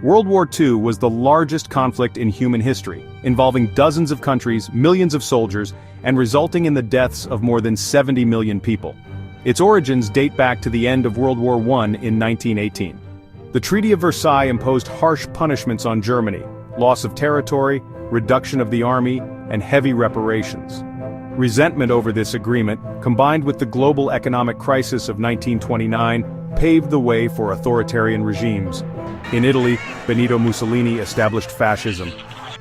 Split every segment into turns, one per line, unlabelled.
World War II was the largest conflict in human history, involving dozens of countries, millions of soldiers, and resulting in the deaths of more than 70 million people. Its origins date back to the end of World War I in 1918. The Treaty of Versailles imposed harsh punishments on Germany: loss of territory, reduction of the army, and heavy reparations. Resentment over this agreement, combined with the global economic crisis of 1929, paved the way for authoritarian regimes. In Italy, Benito Mussolini established fascism.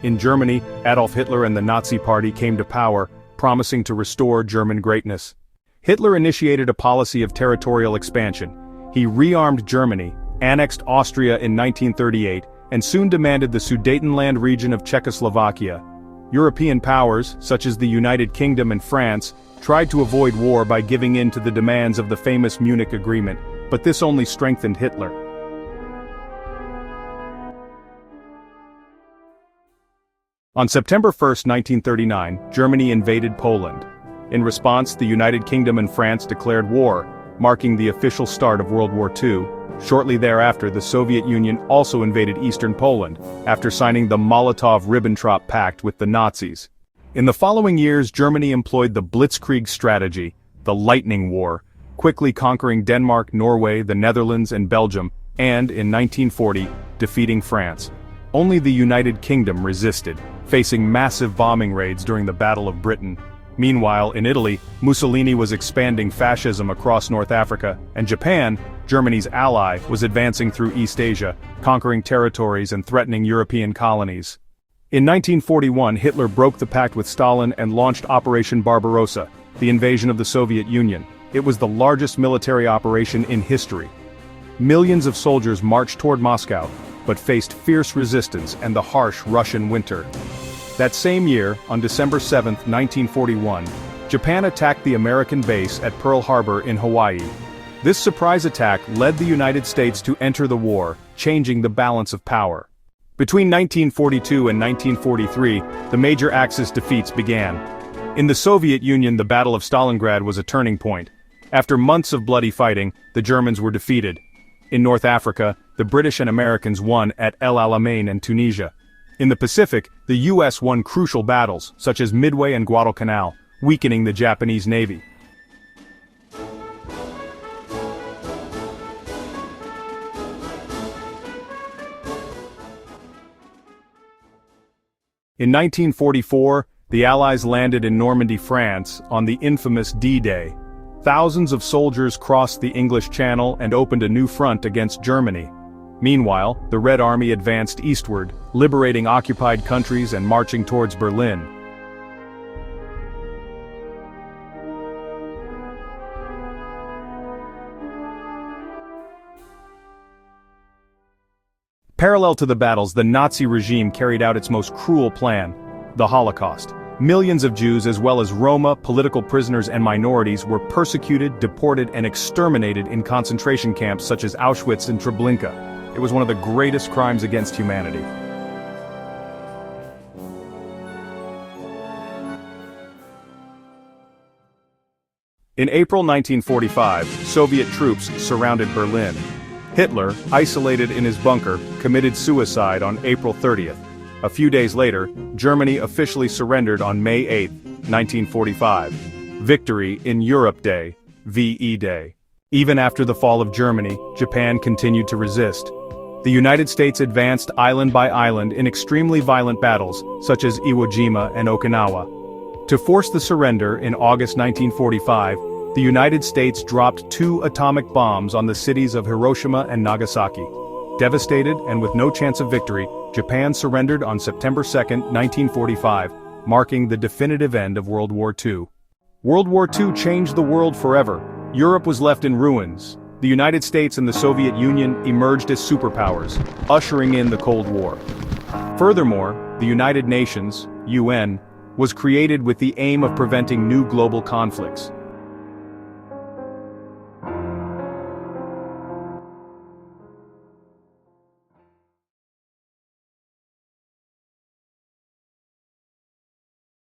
In Germany, Adolf Hitler and the Nazi Party came to power, promising to restore German greatness. Hitler initiated a policy of territorial expansion. He rearmed Germany, annexed Austria in 1938, and soon demanded the Sudetenland region of Czechoslovakia. European powers, such as the United Kingdom and France, tried to avoid war by giving in to the demands of the famous Munich Agreement, but this only strengthened Hitler. On September 1, 1939, Germany invaded Poland. In response, the United Kingdom and France declared war, marking the official start of World War II. Shortly thereafter, the Soviet Union also invaded eastern Poland, after signing the Molotov-Ribbentrop Pact with the Nazis. In the following years, Germany employed the Blitzkrieg strategy, the Lightning War, quickly conquering Denmark, Norway, the Netherlands, and Belgium, and, in 1940, defeating France. Only the United Kingdom resisted, facing massive bombing raids during the Battle of Britain. Meanwhile, in Italy, Mussolini was expanding fascism across North Africa, and Japan, Germany's ally, was advancing through East Asia, conquering territories and threatening European colonies. In 1941, Hitler broke the pact with Stalin and launched Operation Barbarossa, the invasion of the Soviet Union. It was the largest military operation in history. Millions of soldiers marched toward Moscow, but faced fierce resistance and the harsh Russian winter. That same year, on December 7, 1941, Japan attacked the American base at Pearl Harbor in Hawaii. This surprise attack led the United States to enter the war, changing the balance of power. Between 1942 and 1943, the major Axis defeats began. In the Soviet Union, the Battle of Stalingrad was a turning point. After months of bloody fighting, the Germans were defeated. In North Africa, the British and Americans won at El Alamein and Tunisia. In the Pacific, the US won crucial battles, such as Midway and Guadalcanal, weakening the Japanese Navy. In 1944, the Allies landed in Normandy, France, on the infamous D-Day. Thousands of soldiers crossed the English Channel and opened a new front against Germany. Meanwhile, the Red Army advanced eastward, liberating occupied countries and marching towards Berlin. Parallel to the battles, the Nazi regime carried out its most cruel plan, the Holocaust. Millions of Jews as well as Roma, political prisoners and minorities were persecuted, deported and exterminated in concentration camps such as Auschwitz and Treblinka. It was one of the greatest crimes against humanity. In April 1945, Soviet troops surrounded Berlin. Hitler, isolated in his bunker, committed suicide on April 30th. A few days later, Germany officially surrendered on May 8, 1945. Victory in Europe Day, VE Day. Even after the fall of Germany, Japan continued to resist. The United States advanced island by island in extremely violent battles, such as Iwo Jima and Okinawa. To force the surrender in August 1945, the United States dropped 2 atomic bombs on the cities of Hiroshima and Nagasaki. Devastated and with no chance of victory, Japan surrendered on September 2, 1945, marking the definitive end of World War II. World War II changed the world forever. Europe was left in ruins. The United States and the Soviet Union emerged as superpowers, ushering in the Cold War. Furthermore, the United Nations, UN, was created with the aim of preventing new global conflicts.